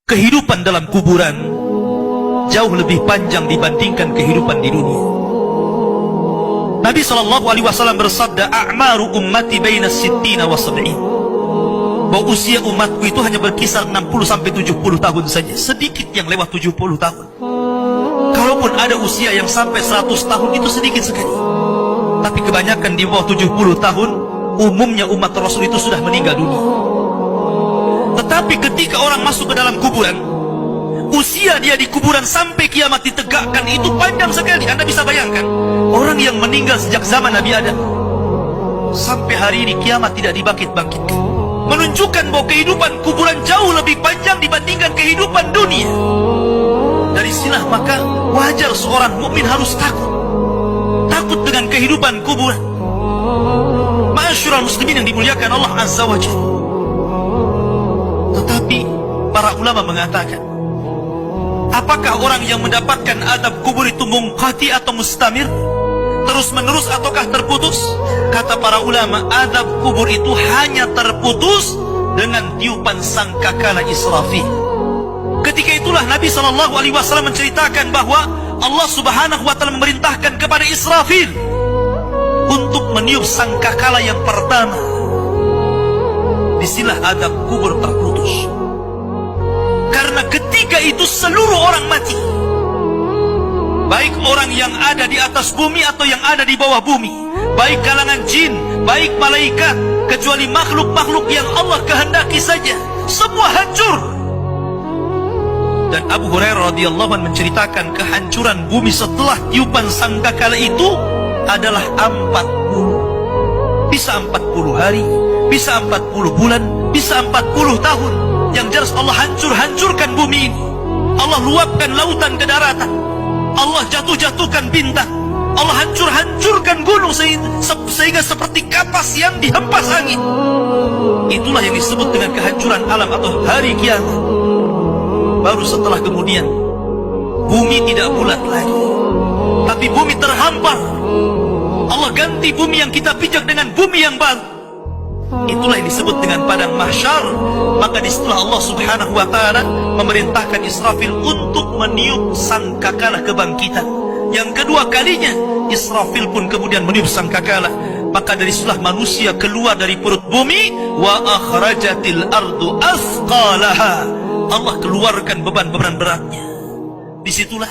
kehidupan dalam kuburan jauh lebih panjang dibandingkan kehidupan di dunia. Nabi SAW bersabda, "A'maru ummati baina sittina wa sab'in." Bahwa usia umatku itu hanya berkisar 60 sampai 70 tahun saja. Sedikit yang lewat 70 tahun. Kalaupun ada usia yang sampai 100 tahun itu sedikit sekali. Tapi kebanyakan di bawah 70 tahun, umumnya umat Rasul itu sudah meninggal dunia. Tetapi ketika orang masuk ke dalam kuburan, usia dia di kuburan sampai kiamat ditegakkan itu panjang sekali. Anda bisa bayangkan, orang yang meninggal sejak zaman Nabi Adam sampai hari ini kiamat tidak dibangkit-bangkitkan, menunjukkan bahwa kehidupan kuburan jauh lebih panjang dibandingkan kehidupan dunia. Dari sinilah maka wajar seorang mukmin harus takut dengan kehidupan kuburan. Ma'asyiral muslimin yang dimuliakan Allah Azza wa Jalla. Tetapi para ulama mengatakan, apakah orang yang mendapatkan adab kubur itu munqati atau mustamir, terus menerus ataukah terputus? Kata para ulama, adab kubur itu hanya terputus dengan tiupan sangkakala Israfil. Ketika itulah Nabi SAW menceritakan bahwa Allah Subhanahu wa Ta'ala memerintahkan kepada Israfil untuk meniup sangkakala yang pertama. Disinilah adab kubur terputus. Karena ketika itu seluruh orang mati, baik orang yang ada di atas bumi atau yang ada di bawah bumi, baik kalangan jin, baik malaikat, kecuali makhluk-makhluk yang Allah kehendaki saja, semua hancur. Dan Abu Hurairah radhiyallahu anhu menceritakan kehancuran bumi setelah tiupan sangkakala itu adalah 40. Bisa 40 hari, bisa 40 bulan, bisa 40 tahun. Yang jelas Allah hancurkan bumi ini. Allah luapkan lautan ke daratan. Allah jatuhkan bintang. Allah hancurkan gunung sehingga seperti kapas yang dihempas angin. Itulah yang disebut dengan kehancuran alam atau hari kiamat. Baru setelah kemudian bumi tidak bulat lagi, tapi bumi terhampar. Allah ganti bumi yang kita pijak dengan bumi yang baru. Itulah yang disebut dengan padang mahsyar. Maka disitulah Allah Subhanahu wa Ta'ala memerintahkan Israfil untuk meniup sangkakala kebangkitan. Yang kedua kalinya Israfil pun kemudian meniup sangkakala. Maka dari situlah manusia keluar dari perut bumi. Wa akhrajatil ardu athqalaha. Allah keluarkan beban-beban beratnya. Disitulah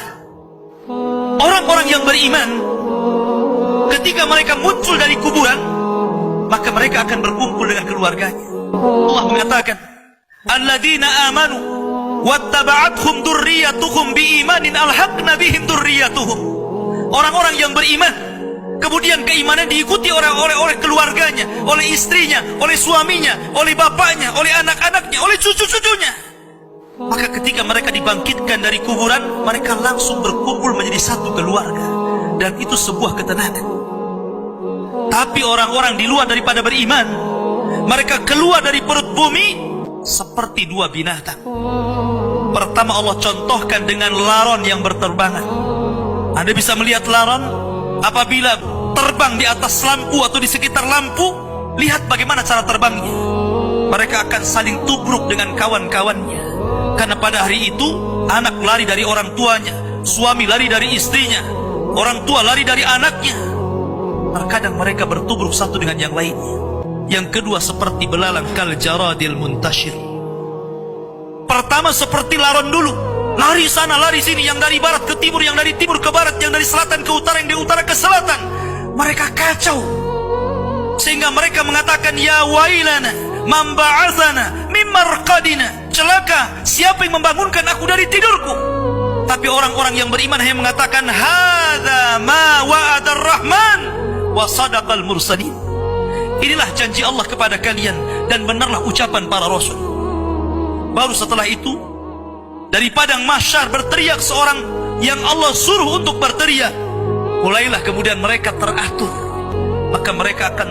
orang-orang yang beriman, ketika mereka muncul dari kuburan, maka mereka akan berkumpul dengan keluarganya. Allah mengatakan, alladzina amanu wattaba'athum dzurriyyatuhum biimanin alhaqna bihim dzurriyyatuhum. Orang-orang yang beriman, kemudian keimanan diikuti oleh keluarganya, oleh istrinya, oleh suaminya, oleh bapaknya, oleh anak-anaknya, oleh cucu-cucunya. Maka ketika mereka dibangkitkan dari kuburan, mereka langsung berkumpul menjadi satu keluarga. Dan itu sebuah ketenangan. Tapi orang-orang di luar daripada beriman, mereka keluar dari perut bumi seperti dua binatang. Pertama Allah contohkan dengan laron yang berterbangan. Anda bisa melihat laron apabila terbang di atas lampu atau di sekitar lampu. Lihat bagaimana cara terbangnya. Mereka akan saling tubruk dengan kawan-kawannya. Karena pada hari itu anak lari dari orang tuanya, suami lari dari istrinya, orang tua lari dari anaknya. Terkadang mereka bertubruk satu dengan yang lainnya. Yang kedua seperti belalang kal jaradil muntashir. Pertama seperti laron dulu, lari sana lari sini, yang dari barat ke timur, yang dari timur ke barat, yang dari selatan ke utara, yang dari utara ke selatan. Mereka kacau sehingga mereka mengatakan, ya wailana man ba'atsana min marqadina. Celaka, siapa yang membangunkan aku dari tidurku? Tapi orang-orang yang beriman hanya mengatakan, hadza ma wa'adar rahman wa sadaqal mursalin. Inilah janji Allah kepada kalian dan benarlah ucapan para rasul. Baru setelah itu dari padang mahsyar berteriak seorang yang Allah suruh untuk berteriak. Mulailah kemudian mereka teratur. Maka mereka akan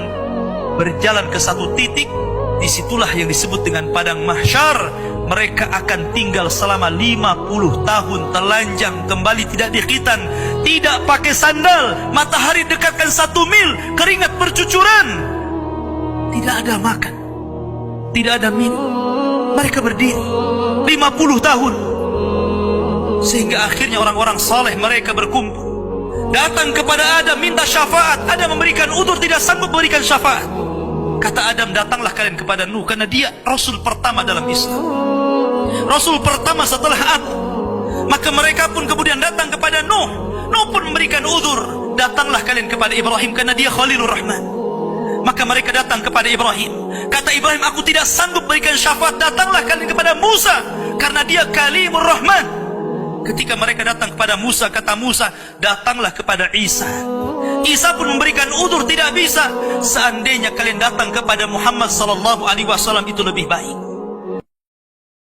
berjalan ke satu titik. Disitulah yang disebut dengan padang mahsyar. Mereka akan tinggal selama 50 tahun telanjang, kembali tidak dikhitan, tidak pakai sandal, matahari dekatkan 1 mil, keringat bercucuran, tidak ada makan, tidak ada minum. Mereka berdiri 50 tahun. Sehingga akhirnya orang-orang saleh mereka berkumpul, datang kepada Adam minta syafaat. Adam memberikan udzur, tidak sanggup memberikan syafaat. Kata Adam, datanglah kalian kepada Nuh, karena dia Rasul pertama dalam Islam, Rasul pertama setelah Adam. Maka mereka pun kemudian datang kepada Nuh. Nuh pun memberikan udzur, datanglah kalian kepada Ibrahim, karena dia Khalilur Rahman. Maka mereka datang kepada Ibrahim. Kata Ibrahim, aku tidak sanggup berikan syafaat, datanglah kalian kepada Musa, karena dia Kalimur Rahman. Ketika mereka datang kepada Musa, kata Musa, datanglah kepada Isa. Isa pun memberikan udzur, tidak bisa. Seandainya kalian datang kepada Muhammad sallallahu alaihi wasallam itu lebih baik.